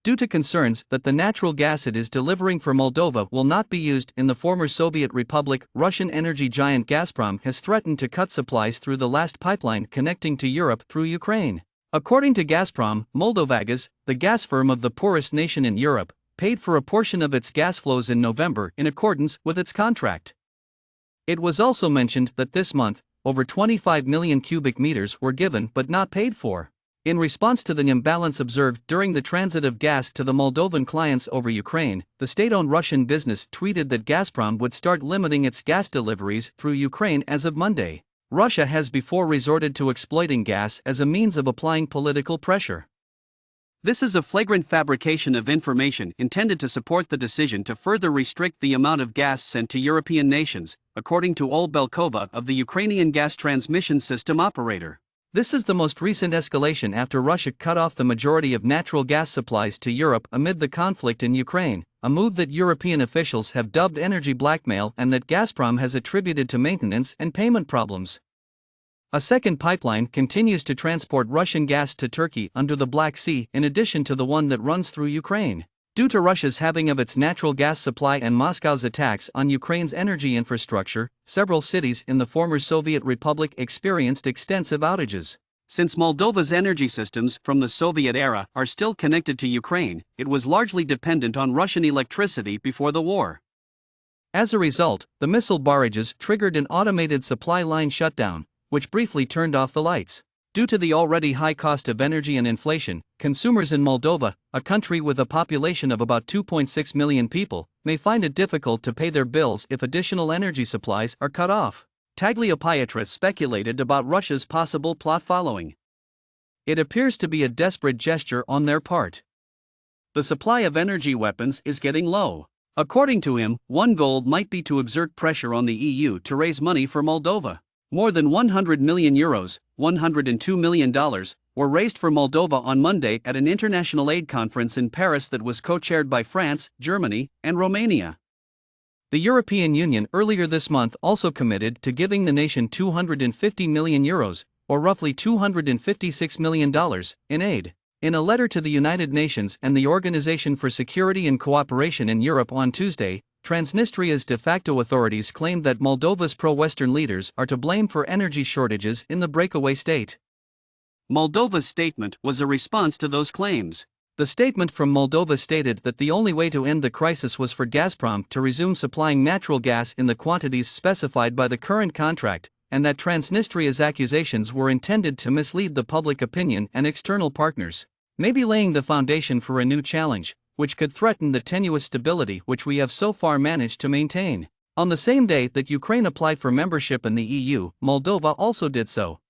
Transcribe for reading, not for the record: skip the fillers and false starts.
due to concerns that the natural gas it is delivering for Moldova will not be used in the former Soviet Republic. Russian energy giant Gazprom has threatened to cut supplies through the last pipeline connecting to Europe through Ukraine. According to Gazprom, Moldovagaz, the gas firm of the poorest nation in Europe, paid for a portion of its gas flows in November in accordance with its contract. It was also mentioned that this month, over 25 million cubic meters were given but not paid for. In response to the imbalance observed during the transit of gas to the Moldovan clients over Ukraine, the state-owned Russian business tweeted that Gazprom would start limiting its gas deliveries through Ukraine as of Monday. Russia has before resorted to exploiting gas as a means of applying political pressure. This is a flagrant fabrication of information intended to support the decision to further restrict the amount of gas sent to European nations, according to Olha Belkova of the Ukrainian gas transmission system operator. This is the most recent escalation after Russia cut off the majority of natural gas supplies to Europe amid the conflict in Ukraine, a move that European officials have dubbed energy blackmail and that Gazprom has attributed to maintenance and payment problems. A second pipeline continues to transport Russian gas to Turkey under the Black Sea in addition to the one that runs through Ukraine. Due to Russia's halving of its natural gas supply and Moscow's attacks on Ukraine's energy infrastructure, several cities in the former Soviet Republic experienced extensive outages. Since Moldova's energy systems from the Soviet era are still connected to Ukraine, it was largely dependent on Russian electricity before the war. As a result, the missile barrages triggered an automated supply line shutdown, which briefly turned off the lights. Due to the already high cost of energy and inflation, consumers in Moldova, a country with a population of about 2.6 million people, may find it difficult to pay their bills if additional energy supplies are cut off. Tagliapietra speculated about Russia's possible plot following. It appears to be a desperate gesture on their part. The supply of energy weapons is getting low. According to him, one goal might be to exert pressure on the EU to raise money for Moldova. More than €100 million, $102 million, were raised for Moldova on Monday at an international aid conference in Paris that was co-chaired by France, Germany, and Romania. The European Union earlier this month also committed to giving the nation €250 million, or roughly $256 million, in aid. In a letter to the United Nations and the Organization for Security and Cooperation in Europe on Tuesday, Transnistria's de facto authorities claimed that Moldova's pro-Western leaders are to blame for energy shortages in the breakaway state. Moldova's statement was a response to those claims. The statement from Moldova stated that the only way to end the crisis was for Gazprom to resume supplying natural gas in the quantities specified by the current contract, and that Transnistria's accusations were intended to mislead the public opinion and external partners, maybe laying the foundation for a new challenge, which could threaten the tenuous stability which we have so far managed to maintain. On the same day that Ukraine applied for membership in the EU, Moldova also did so.